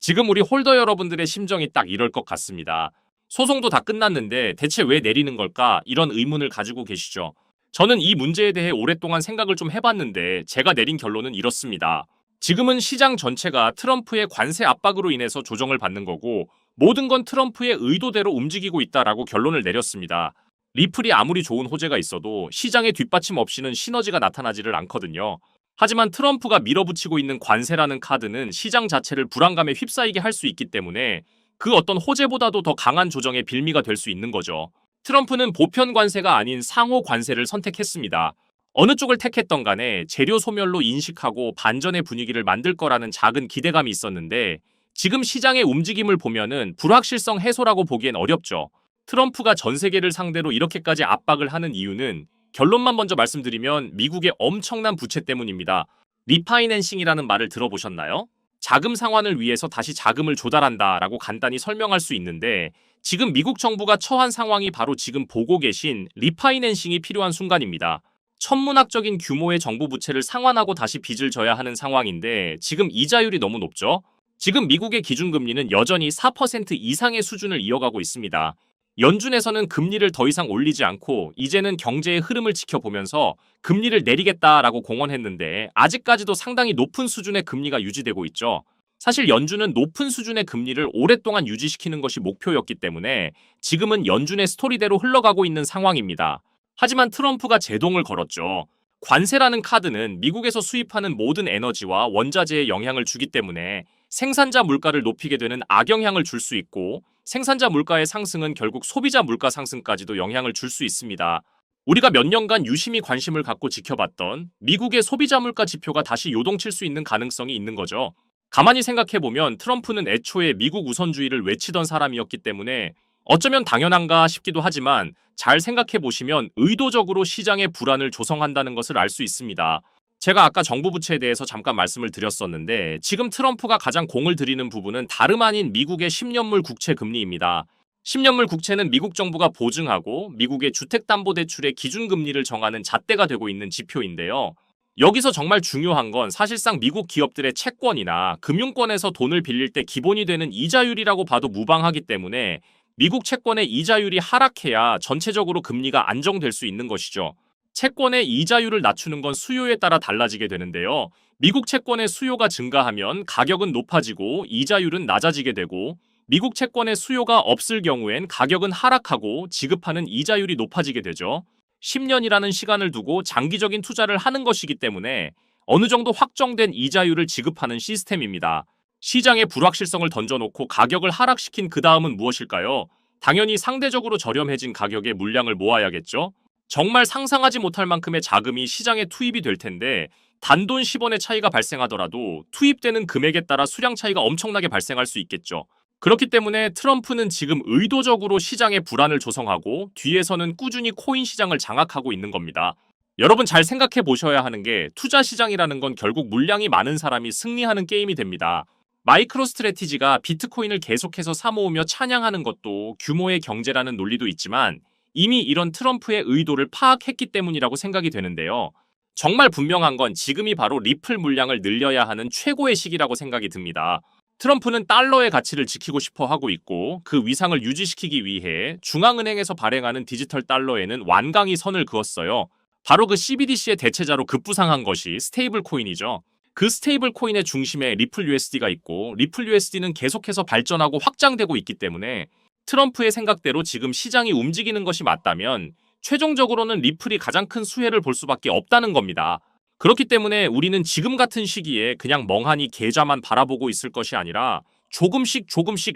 지금 우리 홀더 여러분들의 심정이 딱 이럴 것 같습니다. 소송도 다 끝났는데 대체 왜 내리는 걸까? 이런 의문을 가지고 계시죠. 저는 이 문제에 대해 오랫동안 생각을 좀 해봤는데 제가 내린 결론은 이렇습니다. 지금은 시장 전체가 트럼프의 관세 압박으로 인해서 조정을 받는 거고 모든 건 트럼프의 의도대로 움직이고 있다라고 결론을 내렸습니다. 리플이 아무리 좋은 호재가 있어도 시장의 뒷받침 없이는 시너지가 나타나지를 않거든요. 하지만 트럼프가 밀어붙이고 있는 관세라는 카드는 시장 자체를 불안감에 휩싸이게 할 수 있기 때문에 그 어떤 호재보다도 더 강한 조정의 빌미가 될 수 있는 거죠. 트럼프는 보편 관세가 아닌 상호 관세를 선택했습니다. 어느 쪽을 택했던 간에 재료 소멸로 인식하고 반전의 분위기를 만들 거라는 작은 기대감이 있었는데 지금 시장의 움직임을 보면은 불확실성 해소라고 보기엔 어렵죠. 트럼프가 전 세계를 상대로 이렇게까지 압박을 하는 이유는 결론만 먼저 말씀드리면 미국의 엄청난 부채 때문입니다. 리파이낸싱이라는 말을 들어보셨나요? 자금 상환을 위해서 다시 자금을 조달한다라고 간단히 설명할 수 있는데 지금 미국 정부가 처한 상황이 바로 지금 보고 계신 리파이낸싱이 필요한 순간입니다. 천문학적인 규모의 정부 부채를 상환하고 다시 빚을 져야 하는 상황인데 지금 이자율이 너무 높죠? 지금 미국의 기준금리는 여전히 4% 이상의 수준을 이어가고 있습니다. 연준에서는 금리를 더 이상 올리지 않고 이제는 경제의 흐름을 지켜보면서 금리를 내리겠다라고 공언했는데 아직까지도 상당히 높은 수준의 금리가 유지되고 있죠. 사실 연준은 높은 수준의 금리를 오랫동안 유지시키는 것이 목표였기 때문에 지금은 연준의 스토리대로 흘러가고 있는 상황입니다. 하지만 트럼프가 제동을 걸었죠. 관세라는 카드는 미국에서 수입하는 모든 에너지와 원자재에 영향을 주기 때문에 생산자 물가를 높이게 되는 악영향을 줄 수 있고 생산자 물가의 상승은 결국 소비자 물가 상승까지도 영향을 줄 수 있습니다. 우리가 몇 년간 유심히 관심을 갖고 지켜봤던 미국의 소비자 물가 지표가 다시 요동칠 수 있는 가능성이 있는 거죠. 가만히 생각해보면 트럼프는 애초에 미국 우선주의를 외치던 사람이었기 때문에 어쩌면 당연한가 싶기도 하지만 잘 생각해보시면 의도적으로 시장의 불안을 조성한다는 것을 알 수 있습니다. 제가 아까 정부 부채에 대해서 잠깐 말씀을 드렸었는데 지금 트럼프가 가장 공을 들이는 부분은 다름 아닌 미국의 10년물 국채 금리입니다. 10년물 국채는 미국 정부가 보증하고 미국의 주택담보대출의 기준금리를 정하는 잣대가 되고 있는 지표인데요. 여기서 정말 중요한 건 사실상 미국 기업들의 채권이나 금융권에서 돈을 빌릴 때 기본이 되는 이자율이라고 봐도 무방하기 때문에 미국 채권의 이자율이 하락해야 전체적으로 금리가 안정될 수 있는 것이죠. 채권의 이자율을 낮추는 건 수요에 따라 달라지게 되는데요. 미국 채권의 수요가 증가하면 가격은 높아지고 이자율은 낮아지게 되고 미국 채권의 수요가 없을 경우엔 가격은 하락하고 지급하는 이자율이 높아지게 되죠. 10년이라는 시간을 두고 장기적인 투자를 하는 것이기 때문에 어느 정도 확정된 이자율을 지급하는 시스템입니다. 시장의 불확실성을 던져놓고 가격을 하락시킨 그 다음은 무엇일까요? 당연히 상대적으로 저렴해진 가격의 물량을 모아야겠죠? 정말 상상하지 못할 만큼의 자금이 시장에 투입이 될 텐데 단돈 10원의 차이가 발생하더라도 투입되는 금액에 따라 수량 차이가 엄청나게 발생할 수 있겠죠. 그렇기 때문에 트럼프는 지금 의도적으로 시장의 불안을 조성하고 뒤에서는 꾸준히 코인 시장을 장악하고 있는 겁니다. 여러분 잘 생각해 보셔야 하는 게 투자 시장이라는 건 결국 물량이 많은 사람이 승리하는 게임이 됩니다. 마이크로 스트래티지가 비트코인을 계속해서 사모으며 찬양하는 것도 규모의 경제라는 논리도 있지만 이미 이런 트럼프의 의도를 파악했기 때문이라고 생각이 되는데요. 정말 분명한 건 지금이 바로 리플 물량을 늘려야 하는 최고의 시기라고 생각이 듭니다. 트럼프는 달러의 가치를 지키고 싶어 하고 있고 그 위상을 유지시키기 위해 중앙은행에서 발행하는 디지털 달러에는 완강히 선을 그었어요. 바로 그 CBDC의 대체자로 급부상한 것이 스테이블 코인이죠. 그 스테이블 코인의 중심에 리플 USD가 있고 리플 USD는 계속해서 발전하고 확장되고 있기 때문에 트럼프의 생각대로 지금 시장이 움직이는 것이 맞다면 최종적으로는 리플이 가장 큰 수혜를 볼 수밖에 없다는 겁니다. 그렇기 때문에 우리는 지금 같은 시기에 그냥 멍하니 계좌만 바라보고 있을 것이 아니라 조금씩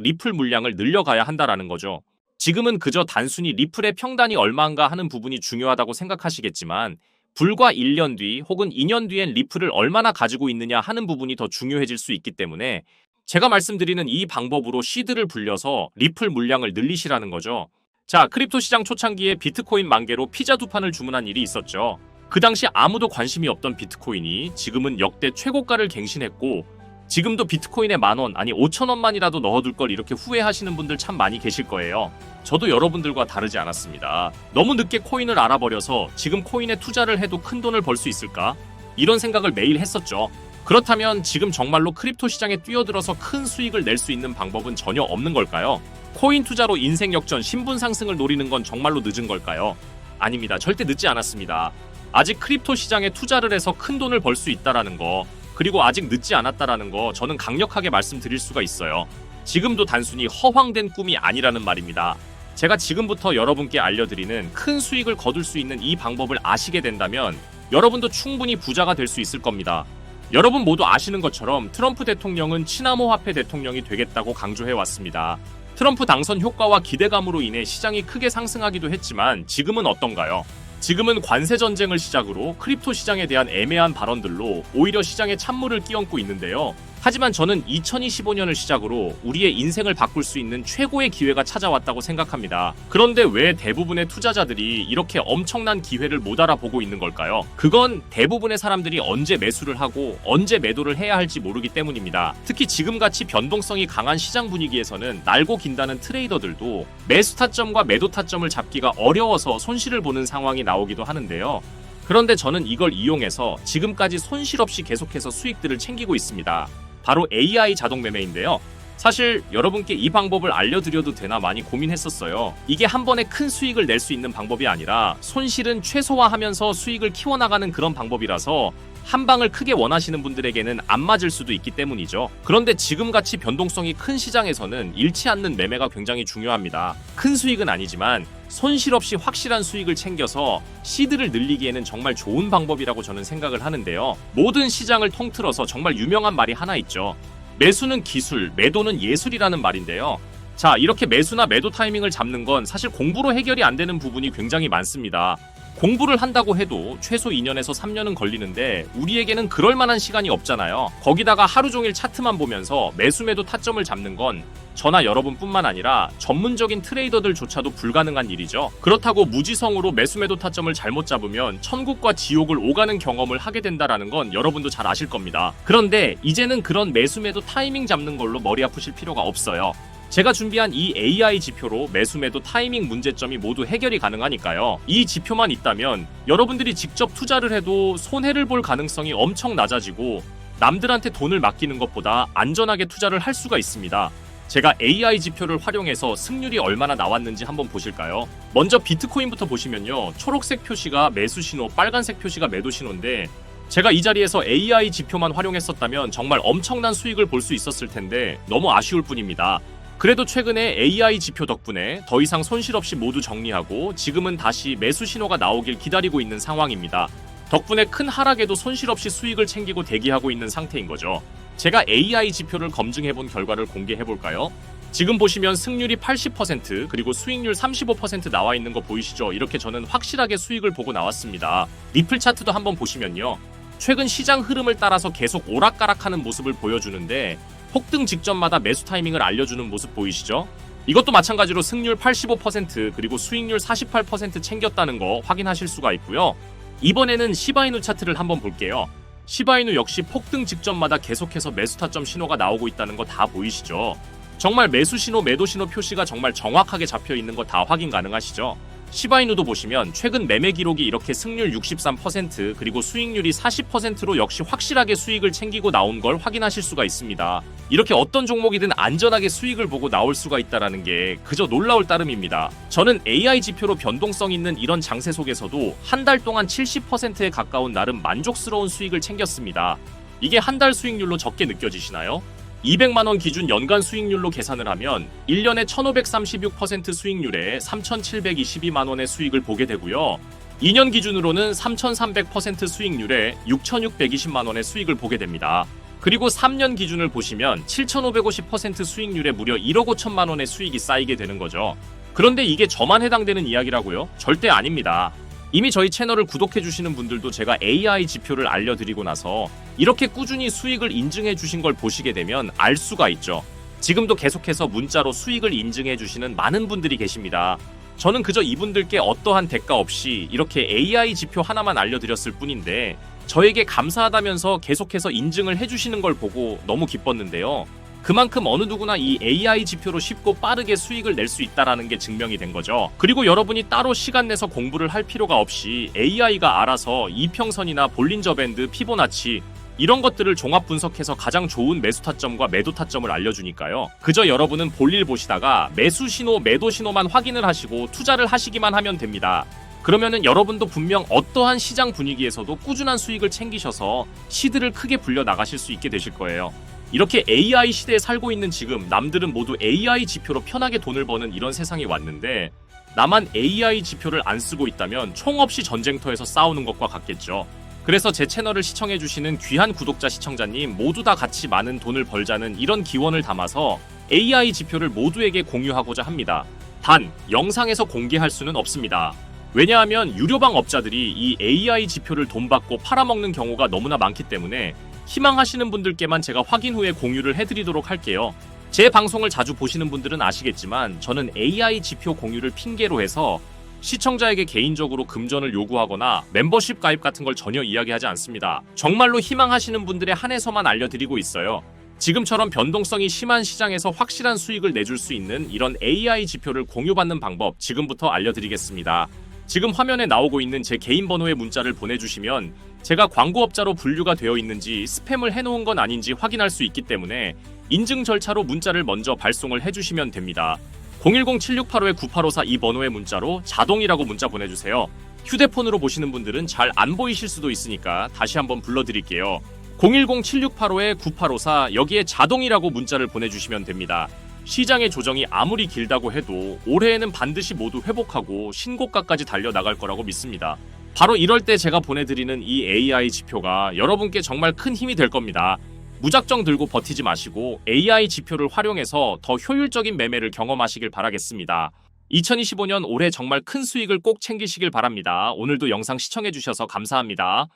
리플 물량을 늘려가야 한다라는 거죠. 지금은 그저 단순히 리플의 평단이 얼마인가 하는 부분이 중요하다고 생각하시겠지만 불과 1년 뒤 혹은 2년 뒤엔 리플을 얼마나 가지고 있느냐 하는 부분이 더 중요해질 수 있기 때문에 제가 말씀드리는 이 방법으로 시드를 불려서 리플 물량을 늘리시라는 거죠. 자, 크립토 시장 초창기에 비트코인 만개로 피자 2판을 주문한 일이 있었죠. 그 당시 아무도 관심이 없던 비트코인이 지금은 역대 최고가를 갱신했고 지금도 비트코인에 10,000원 아니 5,000원만이라도 넣어둘 걸 이렇게 후회하시는 분들 참 많이 계실 거예요. 저도 여러분들과 다르지 않았습니다. 너무 늦게 코인을 알아버려서 지금 코인에 투자를 해도 큰 돈을 벌 수 있을까? 이런 생각을 매일 했었죠. 그렇다면 지금 정말로 크립토 시장에 뛰어들어서 큰 수익을 낼 수 있는 방법은 전혀 없는 걸까요? 코인 투자로 인생 역전, 신분 상승을 노리는 건 정말로 늦은 걸까요? 아닙니다. 절대 늦지 않았습니다. 아직 크립토 시장에 투자를 해서 큰 돈을 벌 수 있다라는 거, 그리고 아직 늦지 않았다라는 거 저는 강력하게 말씀드릴 수가 있어요. 지금도 단순히 허황된 꿈이 아니라는 말입니다. 제가 지금부터 여러분께 알려드리는 큰 수익을 거둘 수 있는 이 방법을 아시게 된다면 여러분도 충분히 부자가 될 수 있을 겁니다. 여러분 모두 아시는 것처럼 트럼프 대통령은 친암호화폐 대통령이 되겠다고 강조해왔습니다. 트럼프 당선 효과와 기대감으로 인해 시장이 크게 상승하기도 했지만 지금은 어떤가요? 지금은 관세 전쟁을 시작으로 크립토 시장에 대한 애매한 발언들로 오히려 시장에 찬물을 끼얹고 있는데요. 하지만 저는 2025년을 시작으로 우리의 인생을 바꿀 수 있는 최고의 기회가 찾아왔다고 생각합니다. 그런데 왜 대부분의 투자자들이 이렇게 엄청난 기회를 못 알아보고 있는 걸까요? 그건 대부분의 사람들이 언제 매수를 하고 언제 매도를 해야 할지 모르기 때문입니다. 특히 지금같이 변동성이 강한 시장 분위기에서는 날고 긴다는 트레이더들도 매수 타점과 매도 타점을 잡기가 어려워서 손실을 보는 상황이 나오기도 하는데요. 그런데 저는 이걸 이용해서 지금까지 손실 없이 계속해서 수익들을 챙기고 있습니다. 바로 AI 자동 매매인데요. 사실 여러분께 이 방법을 알려드려도 되나 많이 고민했었어요. 이게 한 번에 큰 수익을 낼 수 있는 방법이 아니라 손실은 최소화하면서 수익을 키워나가는 그런 방법이라서 한 방을 크게 원하시는 분들에게는 안 맞을 수도 있기 때문이죠. 그런데 지금같이 변동성이 큰 시장에서는 잃지 않는 매매가 굉장히 중요합니다. 큰 수익은 아니지만 손실 없이 확실한 수익을 챙겨서 시드를 늘리기에는 정말 좋은 방법이라고 저는 생각을 하는데요. 모든 시장을 통틀어서 정말 유명한 말이 하나 있죠. 매수는 기술, 매도는 예술이라는 말인데요. 자, 이렇게 매수나 매도 타이밍을 잡는 건 사실 공부로 해결이 안 되는 부분이 굉장히 많습니다. 공부를 한다고 해도 최소 2년에서 3년은 걸리는데 우리에게는 그럴 만한 시간이 없잖아요. 거기다가 하루 종일 차트만 보면서 매수 매도 타점을 잡는 건 저나 여러분뿐만 아니라 전문적인 트레이더들조차도 불가능한 일이죠. 그렇다고 무지성으로 매수 매도 타점을 잘못 잡으면 천국과 지옥을 오가는 경험을 하게 된다라는 건 여러분도 잘 아실 겁니다. 그런데 이제는 그런 매수 매도 타이밍 잡는 걸로 머리 아프실 필요가 없어요. 제가 준비한 이 AI 지표로 매수 매도 타이밍 문제점이 모두 해결이 가능하니까요. 이 지표만 있다면 여러분들이 직접 투자를 해도 손해를 볼 가능성이 엄청 낮아지고 남들한테 돈을 맡기는 것보다 안전하게 투자를 할 수가 있습니다. 제가 AI 지표를 활용해서 승률이 얼마나 나왔는지 한번 보실까요? 먼저 비트코인부터 보시면요. 초록색 표시가 매수 신호, 빨간색 표시가 매도 신호인데 제가 이 자리에서 AI 지표만 활용했었다면 정말 엄청난 수익을 볼 수 있었을 텐데 너무 아쉬울 뿐입니다. 그래도 최근에 AI 지표 덕분에 더 이상 손실 없이 모두 정리하고 지금은 다시 매수 신호가 나오길 기다리고 있는 상황입니다. 덕분에 큰 하락에도 손실 없이 수익을 챙기고 대기하고 있는 상태인 거죠. 제가 AI 지표를 검증해본 결과를 공개해볼까요? 지금 보시면 승률이 80% 그리고 수익률 35% 나와 있는 거 보이시죠? 이렇게 저는 확실하게 수익을 보고 나왔습니다. 리플 차트도 한번 보시면요. 최근 시장 흐름을 따라서 계속 오락가락하는 모습을 보여주는데 폭등 직전마다 매수 타이밍을 알려주는 모습 보이시죠? 이것도 마찬가지로 승률 85% 그리고 수익률 48% 챙겼다는 거 확인하실 수가 있고요. 이번에는 시바이누 차트를 한번 볼게요. 시바이누 역시 폭등 직전마다 계속해서 매수 타점 신호가 나오고 있다는 거 다 보이시죠? 정말 매수 신호, 매도 신호 표시가 정말 정확하게 잡혀 있는 거 다 확인 가능하시죠? 시바이누도 보시면 최근 매매 기록이 이렇게 승률 63% 그리고 수익률이 40%로 역시 확실하게 수익을 챙기고 나온 걸 확인하실 수가 있습니다. 이렇게 어떤 종목이든 안전하게 수익을 보고 나올 수가 있다는 게 그저 놀라울 따름입니다. 저는 AI 지표로 변동성 있는 이런 장세 속에서도 한 달 동안 70%에 가까운 나름 만족스러운 수익을 챙겼습니다. 이게 한 달 수익률로 적게 느껴지시나요? 200만원 기준 연간 수익률로 계산을 하면 1년에 1536% 수익률에 3722만원의 수익을 보게 되고요. 2년 기준으로는 3300% 수익률에 6620만원의 수익을 보게 됩니다. 그리고 3년 기준을 보시면 7550% 수익률에 무려 1억 5천만원의 수익이 쌓이게 되는 거죠. 그런데 이게 저만 해당되는 이야기라고요? 절대 아닙니다. 이미 저희 채널을 구독해주시는 분들도 제가 AI 지표를 알려드리고 나서 이렇게 꾸준히 수익을 인증해 주신 걸 보시게 되면 알 수가 있죠. 지금도 계속해서 문자로 수익을 인증해 주시는 많은 분들이 계십니다. 저는 그저 이분들께 어떠한 대가 없이 이렇게 AI 지표 하나만 알려드렸을 뿐인데 저에게 감사하다면서 계속해서 인증을 해주시는 걸 보고 너무 기뻤는데요. 그만큼 어느 누구나 이 AI 지표로 쉽고 빠르게 수익을 낼 수 있다는 게 증명이 된 거죠. 그리고 여러분이 따로 시간 내서 공부를 할 필요가 없이 AI가 알아서 이평선이나 볼린저 밴드, 피보나치 이런 것들을 종합 분석해서 가장 좋은 매수 타점과 매도 타점을 알려주니까요. 그저 여러분은 볼일 보시다가 매수 신호, 매도 신호만 확인을 하시고 투자를 하시기만 하면 됩니다. 그러면은 여러분도 분명 어떠한 시장 분위기에서도 꾸준한 수익을 챙기셔서 시드를 크게 불려 나가실 수 있게 되실 거예요. 이렇게 AI 시대에 살고 있는 지금 남들은 모두 AI 지표로 편하게 돈을 버는 이런 세상이 왔는데 나만 AI 지표를 안 쓰고 있다면 총 없이 전쟁터에서 싸우는 것과 같겠죠. 그래서 제 채널을 시청해주시는 귀한 구독자 시청자님 모두 다 같이 많은 돈을 벌자는 이런 기원을 담아서 AI 지표를 모두에게 공유하고자 합니다. 단, 영상에서 공개할 수는 없습니다. 왜냐하면 유료방 업자들이 이 AI 지표를 돈 받고 팔아먹는 경우가 너무나 많기 때문에 희망하시는 분들께만 제가 확인 후에 공유를 해드리도록 할게요. 제 방송을 자주 보시는 분들은 아시겠지만 저는 AI 지표 공유를 핑계로 해서 시청자에게 개인적으로 금전을 요구하거나 멤버십 가입 같은 걸 전혀 이야기하지 않습니다. 정말로 희망하시는 분들에 한해서만 알려드리고 있어요. 지금처럼 변동성이 심한 시장에서 확실한 수익을 내줄 수 있는 이런 AI 지표를 공유받는 방법 지금부터 알려드리겠습니다. 지금 화면에 나오고 있는 제 개인 번호의 문자를 보내주시면 제가 광고업자로 분류가 되어 있는지 스팸을 해놓은 건 아닌지 확인할 수 있기 때문에 인증 절차로 문자를 먼저 발송을 해주시면 됩니다. 010-7685-9854 이 번호의 문자로 자동이라고 문자 보내주세요. 휴대폰으로 보시는 분들은 잘 안 보이실 수도 있으니까 다시 한번 불러드릴게요. 010-7685-9854 여기에 자동이라고 문자를 보내주시면 됩니다. 시장의 조정이 아무리 길다고 해도 올해에는 반드시 모두 회복하고 신고가까지 달려나갈 거라고 믿습니다. 바로 이럴 때 제가 보내드리는 이 AI 지표가 여러분께 정말 큰 힘이 될 겁니다. 무작정 들고 버티지 마시고 AI 지표를 활용해서 더 효율적인 매매를 경험하시길 바라겠습니다. 2025년 올해 정말 큰 수익을 꼭 챙기시길 바랍니다. 오늘도 영상 시청해주셔서 감사합니다.